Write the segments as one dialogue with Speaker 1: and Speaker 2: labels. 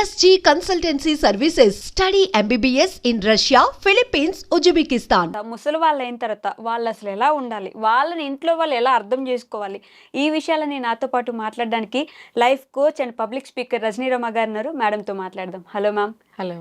Speaker 1: SG Consultancy Services. Study MBBS in Russia, Philippines, Uzbekistan.
Speaker 2: ముసలి వాళ్ళు అయిన తర్వాత వాళ్ళు అసలు ఎలా ఉండాలి, వాళ్ళని ఇంట్లో వాళ్ళు ఎలా అర్థం చేసుకోవాలి, ఈ విషయాలని నాతో పాటు మాట్లాడడానికి life coach and public speaker Rajani Rama గారు ఉన్నారు. మేడంతో మాట్లాడదాం. Hello ma'am.
Speaker 3: హలో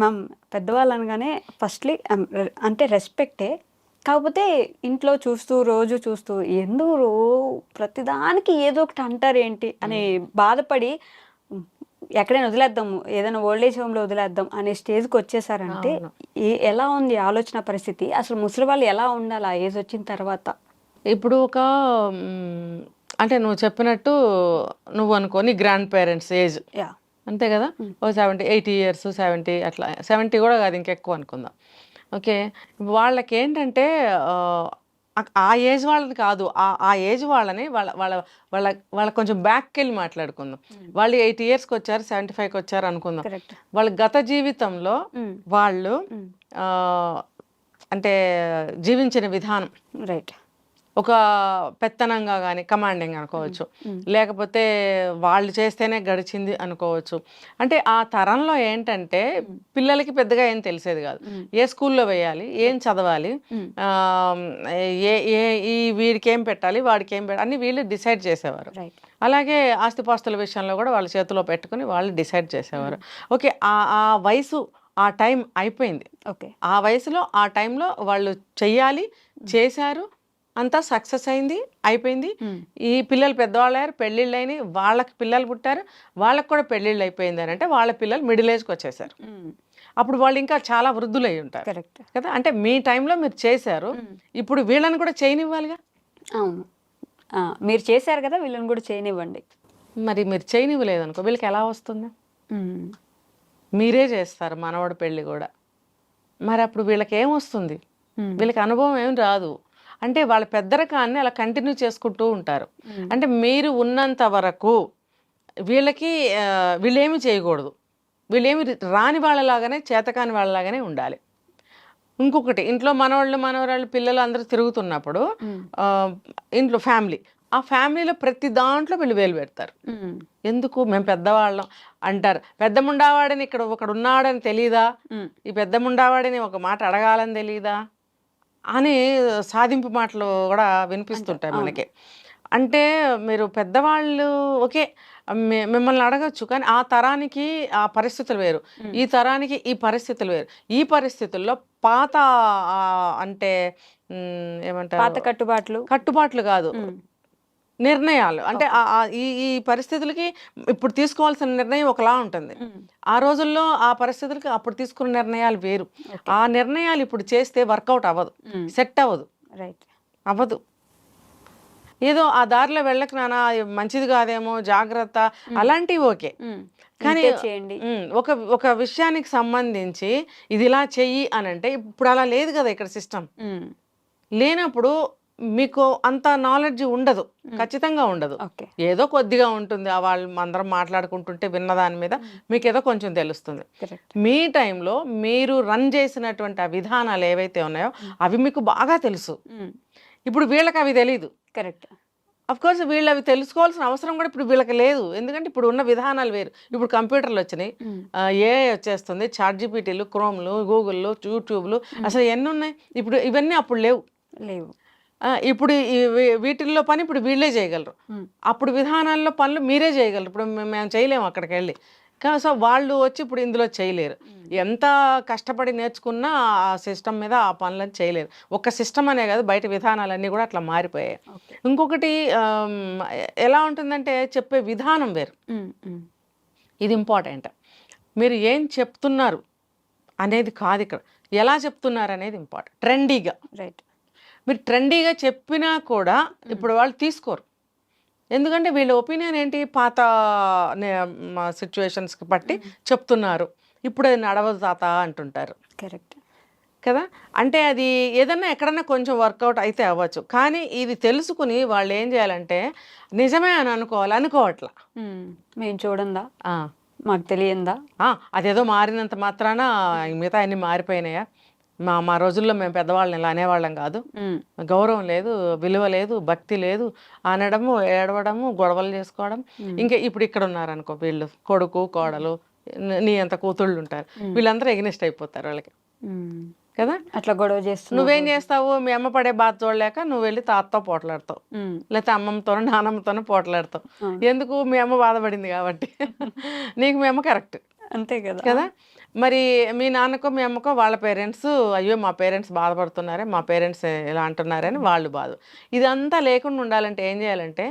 Speaker 2: మ్యామ్, పెద్దవాళ్ళు అనగానే ఫస్ట్లీ అంటే రెస్పెక్టే, కాకపోతే ఇంట్లో చూస్తూ రోజు చూస్తూ ఎందుకు ప్రతిదానికి ఏదో ఒకటి అంటారు ఏంటి అని బాధపడి ఎక్కడైనా వదిలేద్దాము, ఏదైనా ఓల్డేజ్ హోమ్లో వదిలేద్దాం అనే స్టేజ్కి వచ్చేసారంటే ఎలా ఉంది ఆలోచన పరిస్థితి? అసలు ముసలి వాళ్ళు ఎలా ఉండాలి ఆ ఏజ్ వచ్చిన తర్వాత?
Speaker 3: ఇప్పుడు అంటే నువ్వు చెప్పినట్టు నువ్వు అనుకో నీ గ్రాండ్ పేరెంట్స్ ఏజ్ అంతే కదా, ఓ 80 years 70 అట్లా, 70 కూడా కాదు ఇంకెక్కువ అనుకుందాం. ఓకే, వాళ్ళకి ఏంటంటే ఆ ఏజ్ వాళ్ళని కాదు, ఆ ఏజ్ వాళ్ళని వాళ్ళ కొంచెం బ్యాక్కి వెళ్ళి మాట్లాడుకుందాం. వాళ్ళు 80 yearsకి వచ్చారు, 75కి వచ్చారు అనుకుందాం. వాళ్ళ గత జీవితంలో వాళ్ళు అంటే జీవించిన విధానం
Speaker 2: రైట్,
Speaker 3: ఒక పెత్తనంగా కానీ కమాండింగ్ అనుకోవచ్చు, లేకపోతే వాళ్ళు చేస్తేనే గడిచింది అనుకోవచ్చు. అంటే ఆ తరంలో ఏంటంటే పిల్లలకి పెద్దగా ఏం తెలిసేది కాదు. ఏ స్కూల్లో వేయాలి, ఏం చదవాలి, ఈ వీడికి ఏం పెట్టాలి, వాడికి ఏం పెట్టాలి అని వీళ్ళు డిసైడ్ చేసేవారు. అలాగే ఆస్తిపాస్తుల విషయంలో కూడా వాళ్ళ చేతిలో పెట్టుకుని వాళ్ళు డిసైడ్ చేసేవారు. ఓకే, ఆ వయసు ఆ టైం అయిపోయింది. ఓకే, ఆ వయసులో ఆ టైంలో వాళ్ళు చెయ్యాలి, చేశారు, అంతా సక్సెస్ అయింది, అయిపోయింది. ఈ పిల్లలు పెద్దవాళ్ళు అయ్యారు, పెళ్ళిళ్ళు అయినాయి, వాళ్ళకి పిల్లలు పుట్టారు, వాళ్ళకి కూడా పెళ్ళిళ్ళు అయిపోయింది అని అంటే వాళ్ళ పిల్లలు మిడిల్ ఏజ్కి వచ్చేసారు. అప్పుడు వాళ్ళు ఇంకా చాలా వృద్ధులు అయి ఉంటారు కదా. అంటే మీ టైంలో మీరు చేశారు, ఇప్పుడు వీళ్ళని కూడా చేయనివ్వాలిగా.
Speaker 2: అవును, మీరు చేశారు కదా, వీళ్ళని కూడా చేయనివ్వండి.
Speaker 3: మరి మీరు చేయనివ్వలేదు అనుకో, వీళ్ళకి ఎలా వస్తుంది? మీరే చేస్తారు మనవడు పెళ్ళి కూడా, మరి అప్పుడు వీళ్ళకి ఏమొస్తుంది? వీళ్ళకి అనుభవం ఏం రాదు. అంటే వాళ్ళ పెద్దరికాన్ని అలా కంటిన్యూ చేసుకుంటూ ఉంటారు. అంటే మీరు ఉన్నంత వరకు వీళ్ళేమి చేయకూడదు, వీళ్ళేమి రాని వాళ్ళలాగానే చేతకాని వాళ్ళలాగానే ఉండాలి. ఇంకొకటి, ఇంట్లో మనవరాళ్ళు పిల్లలు అందరూ తిరుగుతున్నప్పుడు ఇంట్లో ఆ ఫ్యామిలీలో ప్రతి దాంట్లో వీళ్ళు వేలు పెడతారు. ఎందుకు? మేము పెద్దవాళ్ళం అంటారు. పెద్ద ముండావాడని ఇక్కడ ఒకడు ఉన్నాడని తెలీదా? ఈ పెద్ద ముండావాడిని ఒక మాట అడగాలని తెలీదా అని సాధింపు మాటలు కూడా వినిపిస్తుంటాయి మనకి. అంటే మీరు పెద్దవాళ్ళు ఓకే మిమ్మల్ని అడగచ్చు, కానీ ఆ తరానికి ఆ పరిస్థితులు వేరు, ఈ తరానికి ఈ పరిస్థితులు వేరు. ఈ పరిస్థితుల్లో పాత అంటే ఏమంటారు,
Speaker 2: పాత కట్టుబాట్లు
Speaker 3: కాదు, నిర్ణయాలు. అంటే ఈ పరిస్థితులకి ఇప్పుడు తీసుకోవాల్సిన నిర్ణయం ఒకలా ఉంటుంది, ఆ రోజుల్లో ఆ పరిస్థితులకి అప్పుడు తీసుకున్న నిర్ణయాలు వేరు. ఆ నిర్ణయాలు ఇప్పుడు చేస్తే వర్కౌట్ అవ్వదు, సెట్ అవ్వదు, అవ్వదు. ఏదో ఆ దారిలో వెళ్ళక నానా మంచిది కాదేమో, జాగ్రత్త అలాంటివి ఓకే, కానీ ఒక విషయానికి సంబంధించి ఇది ఇలా చెయ్యి అని అంటే ఇప్పుడు అలా లేదు కదా ఇక్కడ సిస్టమ్. లేనప్పుడు మీకు అంత నాలెడ్జ్ ఉండదు, ఖచ్చితంగా ఉండదు, ఏదో కొద్దిగా ఉంటుంది. వాళ్ళు అందరం మాట్లాడుకుంటుంటే విన్న దాని మీద మీకు ఏదో కొంచెం తెలుస్తుంది. మీ టైంలో మీరు రన్ చేసినటువంటి ఆ విధానాలు ఏవైతే ఉన్నాయో అవి మీకు బాగా తెలుసు. ఇప్పుడు వీళ్ళకి అవి తెలీదు.
Speaker 2: కరెక్ట్,
Speaker 3: అఫ్ కోర్స్ వీళ్ళు అవి తెలుసుకోవాల్సిన అవసరం కూడా ఇప్పుడు వీళ్ళకి లేదు, ఎందుకంటే ఇప్పుడు ఉన్న విధానాలు వేరు. ఇప్పుడు కంప్యూటర్లు వచ్చినాయి, ఏఐ వచ్చేస్తుంది, చాట్‌జిపిటీలు, క్రోమ్లు, గూగుల్లు, యూట్యూబ్లు, అసలు ఎన్ని ఉన్నాయి ఇప్పుడు. ఇవన్నీ అప్పుడు లేవు. ఇప్పుడు వీటిల్లో పని ఇప్పుడు వీళ్ళే చేయగలరు, అప్పుడు విధానాల్లో పనులు మీరే చేయగలరు. ఇప్పుడు మేము చేయలేము అక్కడికి వెళ్ళి, సో వాళ్ళు వచ్చి ఇప్పుడు ఇందులో చేయలేరు. ఎంత కష్టపడి నేర్చుకున్నా ఆ సిస్టమ్ మీద ఆ పనులను చేయలేరు. ఒక సిస్టమ్ అనే కాదు, బయట విధానాలన్నీ కూడా అట్లా మారిపోయాయి. ఇంకొకటి ఎలా ఉంటుందంటే చెప్పే విధానం వేరు, ఇది ఇంపార్టెంట్. మీరు ఏం చెప్తున్నారు అనేది కాదు ఇక్కడ, ఎలా చెప్తున్నారు అనేది ఇంపార్టెంట్. ట్రెండీగా మీరు ట్రెండీగా చెప్పినా కూడా ఇప్పుడు వాళ్ళు తీసుకోరు, ఎందుకంటే వీళ్ళ ఒపీనియన్ ఏంటి, పాత సిచ్యువేషన్స్కి బట్టి చెప్తున్నారు, ఇప్పుడు అది నడవదు తాత అంటుంటారు.
Speaker 2: కరెక్ట్
Speaker 3: కదా. అంటే అది ఏదన్నా ఎక్కడన్నా కొంచెం వర్కౌట్ అయితే అవ్వచ్చు, కానీ ఇది తెలుసుకుని వాళ్ళు ఏం చేయాలంటే నిజమే అని అనుకోవట్లా.
Speaker 2: మేము చూడందా, మాకు తెలియందా,
Speaker 3: అదేదో మారినంత మాత్రాన మిగతా అన్ని మారిపోయినాయా? మా రోజుల్లో మేము పెద్దవాళ్ళని ఇలా అనేవాళ్ళం కాదు, గౌరవం లేదు, విలువ లేదు, భక్తి లేదు అనడము, ఏడవడము, గొడవలు చేసుకోవడం. ఇంకా ఇప్పుడు ఇక్కడ ఉన్నారనుకో వీళ్ళు కొడుకు కోడలు నీ అంత కూతుళ్ళు ఉంటారు, వీళ్ళందరూ ఎగ్నెస్ట్ అయిపోతారు వాళ్ళకి కదా.
Speaker 2: అట్లా గొడవ చేస్తున్నావు.
Speaker 3: నువ్వేం చేస్తావు, మీ అమ్మ పడే బాధ చూడలేక నువ్వు వెళ్ళి తాతతో పోట్లాడతావు, లేకపోతే అమ్మమ్మతోనో నానమ్మతోనో పోట్లాడతావు. ఎందుకు, మీ అమ్మ బాధపడింది కాబట్టి. నీకు మీ అమ్మ కరెక్ట్
Speaker 2: అంతే కదా
Speaker 3: కదా. మరి మీ నాన్నకో మీ అమ్మకో వాళ్ళ పేరెంట్స్, అయ్యో మా పేరెంట్స్ బాధపడుతున్నారే, మా పేరెంట్స్ ఇలా అంటున్నారని వాళ్ళు బాధ. ఇదంతా లేకుండా ఉండాలంటే ఏం చేయాలంటే,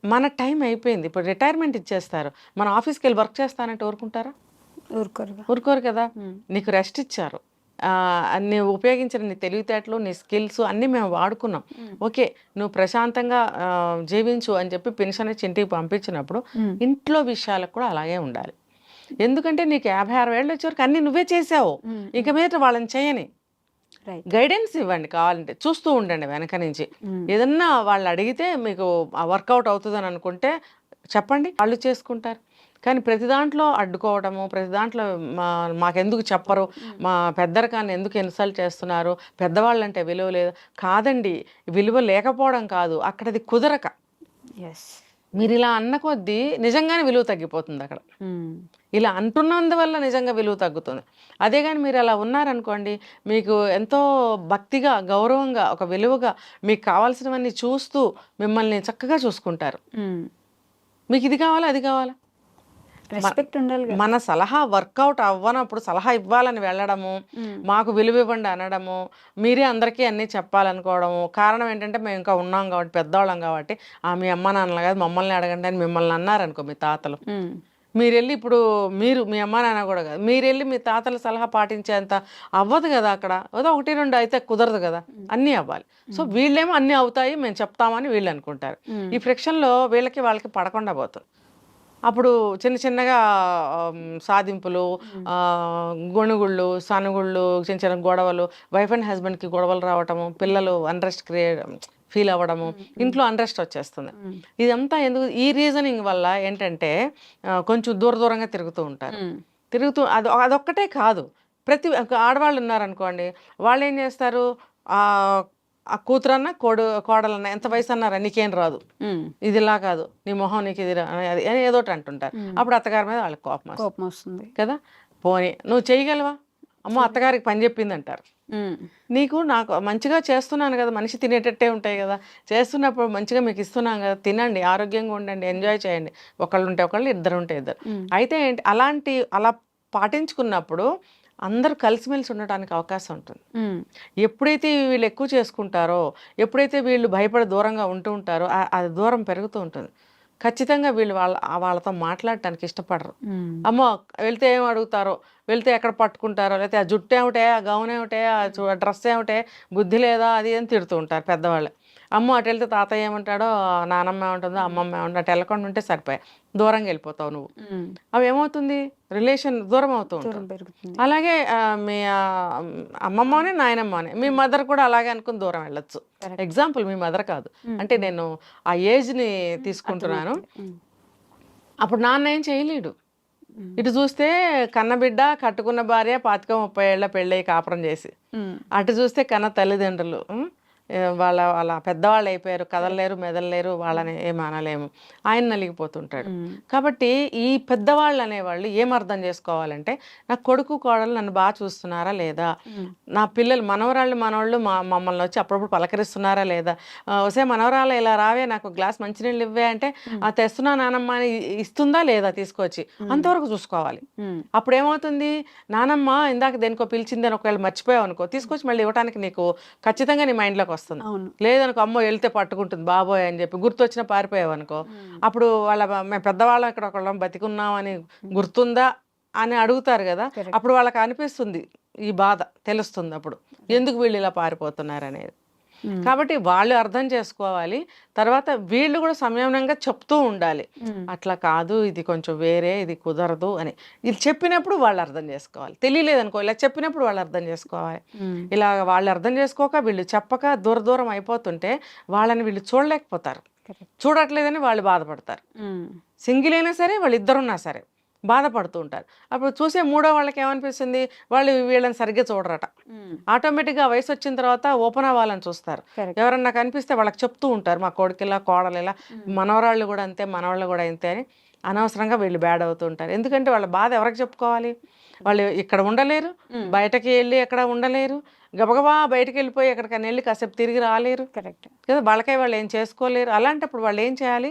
Speaker 3: మన టైం అయిపోయింది, ఇప్పుడు రిటైర్మెంట్ ఇచ్చేస్తారు, మన ఆఫీస్కి వెళ్ళి వర్క్ చేస్తానంటే ఊరుకుంటారా? ఊరుకోరు కదా. నీకు రెస్ట్ ఇచ్చారు, నువ్వు ఉపయోగించిన నీ తెలివితేటలు, నీ స్కిల్స్ అన్నీ మేము వాడుకున్నాం, ఓకే నువ్వు ప్రశాంతంగా జీవించు అని చెప్పి పెన్షన్ ఇచ్చి ఇంటికి పంపించినప్పుడు ఇంట్లో విషయాలకు కూడా అలాగే ఉండాలి. ఎందుకంటే నీకు 56 ఏళ్ళు వచ్చే వరకు అన్నీ నువ్వే చేసావు, ఇక మీద వాళ్ళని చేయని. గైడెన్స్ ఇవ్వండి, కావాలంటే చూస్తూ ఉండండి వెనక నుంచి. ఏదన్నా వాళ్ళు అడిగితే మీకు వర్కౌట్ అవుతుందని అనుకుంటే చెప్పండి, వాళ్ళు చేసుకుంటారు. కానీ ప్రతి దాంట్లో అడ్డుకోవడము, ప్రతి దాంట్లో మాకెందుకు చెప్పరు, మా పెద్దరికాన్ని ఎందుకు ఇన్సల్ట్ చేస్తున్నారు, పెద్దవాళ్ళంటే విలువ లేదు. కాదండి, విలువ లేకపోవడం కాదు, అక్కడది కుదరక. మీరు ఇలా అన్న కొద్దీ నిజంగానే విలువ తగ్గిపోతుంది అక్కడ. ఇలా అంటున్నందువల్ల నిజంగా విలువ తగ్గుతుంది. అదే కానీ మీరు అలా ఉన్నారనుకోండి, మీకు ఎంతో భక్తిగా, గౌరవంగా, ఒక విలువగా మీకు కావాల్సినవన్నీ చూస్తూ మిమ్మల్ని చక్కగా చూసుకుంటారు. మీకు ఇది కావాలా, అది కావాలా,
Speaker 2: రెస్పెక్ట్ ఉండాలి.
Speaker 3: మన సలహా వర్కౌట్ అవ్వనప్పుడు సలహా ఇవ్వాలని వెళ్ళడము, మాకు విలువ ఇవ్వండి అనడము, మీరే అందరికీ అన్నీ చెప్పాలనుకోవడము. కారణం ఏంటంటే మేము ఇంకా ఉన్నాం కాబట్టి, పెద్దవాళ్ళం కాబట్టి, మీ అమ్మ నాన్నలు కాదు మమ్మల్ని అడగండి అని మిమ్మల్ని అన్నారనుకో మీ తాతలు. మీరు వెళ్ళి ఇప్పుడు మీ అమ్మ నాన్న కూడా కాదు, మీరు వెళ్ళి మీ తాతల సలహా పాటించేంత అవ్వదు కదా అక్కడ. ఏదో 1-2 అయితే కుదరదు కదా, అన్నీ అవ్వాలి. సో వీళ్ళేమో అన్నీ అవుతాయి మేము చెప్తామని వీళ్ళు అనుకుంటారు. ఈ ఫ్రిక్షన్లో వీళ్ళకి వాళ్ళకి పడకుండా పోతుంది. అప్పుడు చిన్న చిన్నగా సాధింపులు, గొణుగుళ్ళు, సనుగుళ్ళు, చిన్న చిన్న గొడవలు, వైఫ్ అండ్ హస్బెండ్కి గొడవలు రావటము, పిల్లలు అన్రెస్ట్ ఫీల్ అవ్వడము, ఇంట్లో అన్రెస్ట్ వచ్చేస్తుంది. ఇదంతా ఎందుకు, ఈ రీజనింగ్ వల్ల ఏంటంటే కొంచెం దూరంగా తిరుగుతూ ఉంటారు. అదొక్కటే కాదు, ప్రతి ఆడవాళ్ళు ఉన్నారనుకోండి, వాళ్ళు ఏం చేస్తారు, ఆ కూతురన్నా కోడలన్నా ఎంత వయసు అన్నారా నీకేం రాదు, ఇది ఇలా కాదు, నీ మొహం నీకు ఇది అది ఏదోటి అంటుంటారు. అప్పుడు అత్తగారి మీద వాళ్ళకి కోపం వస్తుంది కదా. పోనీ నువ్వు చేయగలవా, అమ్మో అత్తగారికి పని చెప్పింది అంటారు. నాకు మంచిగా చేస్తున్నాను కదా, మనిషి తినేటట్టే ఉంటాయి కదా, చేస్తున్నప్పుడు మంచిగా మీకు ఇస్తున్నాను కదా, తినండి, ఆరోగ్యంగా ఉండండి, ఎంజాయ్ చేయండి, ఒకళ్ళు ఉంటే ఒకళ్ళు, ఇద్దరు ఉంటే ఇద్దరు. అయితే ఏంటి, అలా పాటించుకున్నప్పుడు అందరూ కలిసిమెలిసి ఉండటానికి అవకాశం ఉంటుంది. ఎప్పుడైతే వీళ్ళు ఎక్కువ చేసుకుంటారో, ఎప్పుడైతే వీళ్ళు భయపడి దూరంగా ఉంటూ ఉంటారో, అది దూరం పెరుగుతూ ఉంటుంది. ఖచ్చితంగా వీళ్ళు వాళ్ళతో మాట్లాడటానికి ఇష్టపడరు. అమ్మో వెళ్తే ఏం అడుగుతారో, వెళ్తే ఎక్కడ పట్టుకుంటారో, లేకపోతే ఆ జుట్టు ఏమిటే, ఆ గౌన్ ఏమిటే, ఆ డ్రెస్ ఏమిటే, బుద్ధి లేదా, అది అని తిడుతూ ఉంటారు పెద్దవాళ్ళు. అమ్మో అటు వెళ్తే తాతయ్య ఏమంటాడో, నానమ్మ ఏమంటుందో, అమ్మమ్మ ఏమంటుందో, అటు వెళ్ళకుండా ఉంటే సరిపోయాయి, దూరంగా వెళ్ళిపోతావు నువ్వు. అవి ఏమవుతుంది, రిలేషన్ దూరం అవుతూ ఉంటుంది. అలాగే మీ అమ్మమ్మనే నాయనమ్మనే, మీ మదర్ కూడా అలాగే అనుకుని దూరం వెళ్ళొచ్చు. ఎగ్జాంపుల్ మీ మదర్ కాదు, అంటే నేను ఆ ఏజ్ని తీసుకుంటున్నాను. అప్పుడు నాన్న ఏం చేయలేడు. ఇటు చూస్తే కన్నబిడ్డ, కట్టుకున్న భార్య, 25-30 ఏళ్ళ పెళ్ళయి కాపురం చేసి, అటు చూస్తే కన్న తల్లిదండ్రులు వాళ్ళ పెద్దవాళ్ళు అయిపోయారు, కదలలేరు, మెదలలేరు, వాళ్ళని ఏమనలేము, ఆయన నలిగిపోతుంటాడు. కాబట్టి ఈ పెద్దవాళ్ళు అనేవాళ్ళు ఏం అర్థం చేసుకోవాలంటే, నా కొడుకు కోడలు నన్ను బాగా చూస్తున్నారా లేదా, నా పిల్లలు మనవరాళ్ళు మమ్మల్ని వచ్చి అప్పుడప్పుడు పలకరిస్తున్నారా లేదా, ఒసే మనవరాలు ఇలా రావే, నాకు గ్లాస్ మంచినీళ్ళు ఇవ్వే అంటే తెస్తున్నా నానమ్మ అని ఇస్తుందా లేదా తీసుకొచ్చి, అంతవరకు చూసుకోవాలి. అప్పుడు ఏమవుతుంది, నానమ్మ ఇందాక దేనికో పిలిచింది అని ఒకవేళ మర్చిపోయావు అనుకో, తీసుకొచ్చి మళ్ళీ ఇవ్వడానికి నీకు ఖచ్చితంగా నీ మైండ్లోకి వస్తుంది. లేదనుకో, అమ్మో వెళ్తే పట్టుకుంటుంది బాబోయ్ అని చెప్పి గుర్తొచ్చినా పారిపోయావు అనుకో, అప్పుడు మేము పెద్దవాళ్ళం ఇక్కడ ఒకళ్ళం బతికున్నామని గుర్తుందా అని అడుగుతారు కదా. అప్పుడు వాళ్ళకి అనిపిస్తుంది, ఈ బాధ తెలుస్తుంది అప్పుడు, ఎందుకు వీళ్ళు ఇలా పారిపోతున్నారు అనేది. కాబట్టి వాళ్ళు అర్థం చేసుకోవాలి. తర్వాత వీళ్ళు కూడా సంయమనంగా చెప్తూ ఉండాలి, అట్లా కాదు, ఇది కొంచెం వేరే, ఇది కుదరదు అని. ఇది చెప్పినప్పుడు వాళ్ళు అర్థం చేసుకోవాలి. తెలియలేదనుకో, ఇలా చెప్పినప్పుడు వాళ్ళు అర్థం చేసుకోవాలి. ఇలా వాళ్ళు అర్థం చేసుకోక వీళ్ళు చెప్పక దూరం అయిపోతుంటే వాళ్ళని వీళ్ళు చూడలేకపోతారు. చూడట్లేదని వాళ్ళు బాధపడతారు. సింగిల్ అయినా సరే, వాళ్ళు ఇద్దరున్నా సరే, బాధపడుతూ ఉంటారు. అప్పుడు చూసే మూడో వాళ్ళకి ఏమనిపిస్తుంది, వాళ్ళు వీళ్ళని సరిగ్గా చూడరట. ఆటోమేటిక్గా వయసు వచ్చిన తర్వాత ఓపెన్ అవ్వాలని చూస్తారు.
Speaker 2: Correct.
Speaker 3: ఎవరన్నా కనిపిస్తే వాళ్ళకి చెప్తూ ఉంటారు, మా కొడుకులా కోడలిలా, మనవరాళ్ళు కూడా అంతే, మనవాళ్ళు కూడా అంతే అని. అనవసరంగా వీళ్ళు బ్యాడ్ అవుతూ ఉంటారు. ఎందుకంటే వాళ్ళ బాధ ఎవరికి చెప్పుకోవాలి? వాళ్ళు ఇక్కడ ఉండలేరు, బయటకి వెళ్ళి ఎక్కడ ఉండలేరు, గబగబా బయటకు వెళ్ళిపోయి ఎక్కడికైనా వెళ్ళి కాసేపు తిరిగి రాలేరు
Speaker 2: కరెక్ట్.
Speaker 3: కదా, వాళ్ళకై వాళ్ళు ఏం చేసుకోలేరు. అలాంటప్పుడు వాళ్ళు ఏం చేయాలి?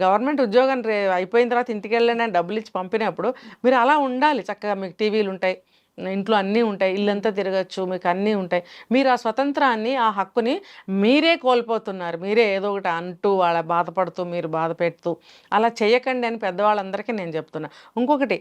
Speaker 3: గవర్నమెంట్ ఉద్యోగం అయిపోయిన తర్వాత ఇంటికి వెళ్ళండి అని డబ్బులు ఇచ్చి పంపినప్పుడు మీరు అలా ఉండాలి. చక్కగా మీకు టీవీలు ఉంటాయి, ఇంట్లో అన్నీ ఉంటాయి, ఇల్లంతా తిరగచ్చు, మీకు అన్నీ ఉంటాయి. మీరు ఆ స్వతంత్రాన్ని, ఆ హక్కుని మీరే కోల్పోతున్నారు. మీరే ఏదో ఒకటి అంటూ వాళ్ళ బాధపడుతూ, మీరు బాధ పెడుతూ అలా చేయకండి అని పెద్దవాళ్ళందరికీ నేను చెప్తున్నా. ఇంకొకటి,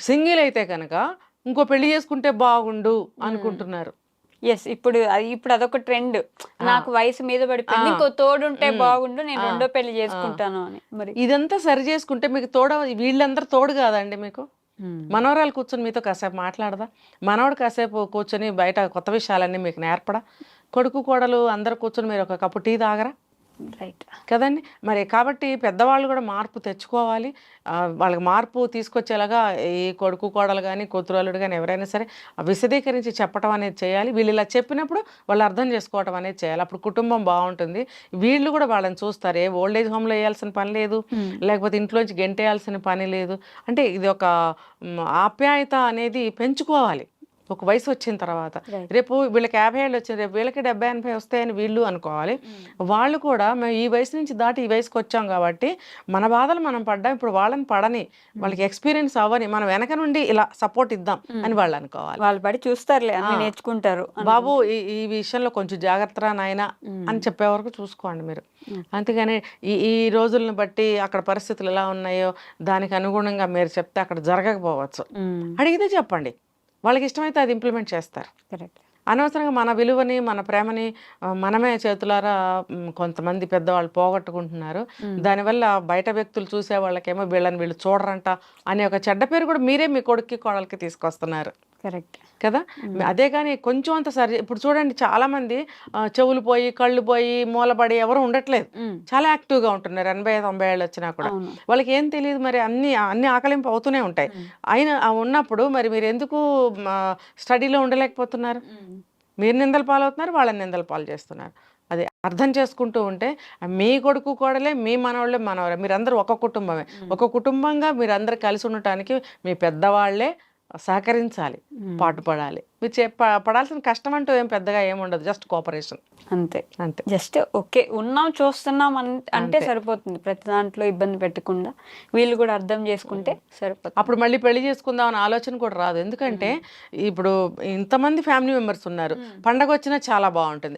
Speaker 3: సింగిల్ అయితే కనుక ఇంకో పెళ్లి చేసుకుంటే బాగుండు అనుకుంటున్నారు.
Speaker 2: ఎస్, ఇప్పుడు అదొక ట్రెండ్. నాకు వయసు మీద పడిపోయింది, ఇంకో తోడు ఉంటే బాగుండు, నేను రెండో పెళ్లి చేసుకుంటాను అని. మరి
Speaker 3: ఇదంతా సరి చేసుకుంటే మీకు వీళ్ళందరూ తోడు కాదండి మీకు? మనవరాలు కూర్చొని మీతో కాసేపు మాట్లాడదా? మనవడు కాసేపు కూర్చొని బయట కొత్త విషయాలన్నీ మీకు నేర్పడా? కొడుకు కోడలు అందరు కూర్చొని మీరు ఒక కప్పు టీ తాగరా?
Speaker 2: రైట్
Speaker 3: కదండి. మరి కాబట్టి పెద్దవాళ్ళు కూడా మార్పు తెచ్చుకోవాలి. వాళ్ళకి మార్పు తీసుకొచ్చేలాగా ఈ కొడుకు కోడలు కానీ, కూతురల్లుడు కానీ ఎవరైనా సరే విశదీకరించి చెప్పడం అనేది చేయాలి. వీళ్ళు ఇలా చెప్పినప్పుడు వాళ్ళు అర్థం చేసుకోవటం అనేది చేయాలి. అప్పుడు కుటుంబం బాగుంటుంది. వీళ్ళు కూడా వాళ్ళని చూస్తారు. ఏ ఓల్డ్ ఏజ్ హోమ్లో వేయాల్సిన పని లేదు, లేకపోతే ఇంట్లోంచి గెంటేయాల్సిన పని లేదు. అంటే ఇది ఒక ఆప్యాయత అనేది పెంచుకోవాలి ఒక వయసు వచ్చిన తర్వాత. రేపు వీళ్ళకి 50 ఏళ్ళు వచ్చింది, రేపు వీళ్ళకి 70-80 వస్తాయని వీళ్ళు అనుకోవాలి. వాళ్ళు కూడా మేము ఈ వయసు నుంచి దాటి ఈ వయసుకి వచ్చాం కాబట్టి మన బాధలు మనం పడ్డాం, ఇప్పుడు వాళ్ళని పడని, వాళ్ళకి ఎక్స్పీరియన్స్ అవ్వని, మనం వెనక నుండి ఇలా సపోర్ట్ ఇద్దాం అని వాళ్ళు అనుకోవాలి.
Speaker 2: వాళ్ళు పడి చూస్తారులే, అన్ని నేర్చుకుంటారు.
Speaker 3: బాబు ఈ విషయంలో కొంచెం జాగ్రత్త నాయనా అని చెప్పే వరకు చూసుకోండి మీరు. అంతేగాని ఈ రోజులను బట్టి అక్కడ పరిస్థితులు ఎలా ఉన్నాయో దానికి అనుగుణంగా మీరు చెప్తే అక్కడ జరగకపోవచ్చు. అడిగితే చెప్పండి, వాళ్ళకి ఇష్టమైతే అది ఇంప్లిమెంట్ చేస్తారు.
Speaker 2: కరెక్ట్.
Speaker 3: అనవసరంగా మన విలువని, మన ప్రేమని మనమే చేతులారా కొంతమంది పెద్దవాళ్ళు పోగొట్టుకుంటున్నారు. దానివల్ల బయట వ్యక్తులు చూసే వాళ్ళకేమో వీళ్ళు చూడరంట అనే ఒక చెడ్డ పేరు కూడా మీరే మీ కొడుక్కి కోడలికి తీసుకొస్తున్నారు.
Speaker 2: కరెక్ట్
Speaker 3: కదా. అదే కానీ కొంచెం అంత సరి. ఇప్పుడు చూడండి, చాలా మంది చెవులు పోయి, కళ్ళు పోయి, మూలపడి ఎవరు ఉండట్లేదు, చాలా యాక్టివ్గా ఉంటున్నారు. 80-90 ఏళ్ళు వచ్చినా కూడా వాళ్ళకి ఏం తెలియదు. మరి అన్ని ఆకలింపు అవుతూనే ఉంటాయి. అయినా ఉన్నప్పుడు మరి మీరు ఎందుకు స్టడీలో ఉండలేకపోతున్నారు? మీరు నిందల పాలవుతున్నారు, వాళ్ళని నిందల పాలు చేస్తున్నారు. అది అర్థం చేసుకుంటూ ఉంటే మీ కొడుకు కోడలే, మీ మనవాళ్ళే మనవరే, మీరందరూ ఒక కుటుంబమే. ఒక కుటుంబంగా మీరందరూ కలిసి ఉండటానికి మీ పెద్దవాళ్లే సహకరించాలి, పాటుపడాలి. మీరు పడాల్సిన కష్టం అంటూ ఏం పెద్దగా ఏముండదు, జస్ట్ కోఆపరేషన్
Speaker 2: అంతే.
Speaker 3: అంతే.
Speaker 2: జస్ట్ ఓకే, ఉన్నాం చూస్తున్నాం అంటే సరిపోతుంది. ప్రతి దాంట్లో ఇబ్బంది పెట్టకుండా వీళ్ళు కూడా అర్థం చేసుకుంటే సరిపోతుంది.
Speaker 3: అప్పుడు మళ్ళీ పెళ్లి చేసుకుందాం అనే ఆలోచన కూడా రాదు. ఎందుకంటే ఇప్పుడు ఇంతమంది ఫ్యామిలీ మెంబర్స్ ఉన్నారు, పండగ వచ్చినా చాలా బాగుంటుంది.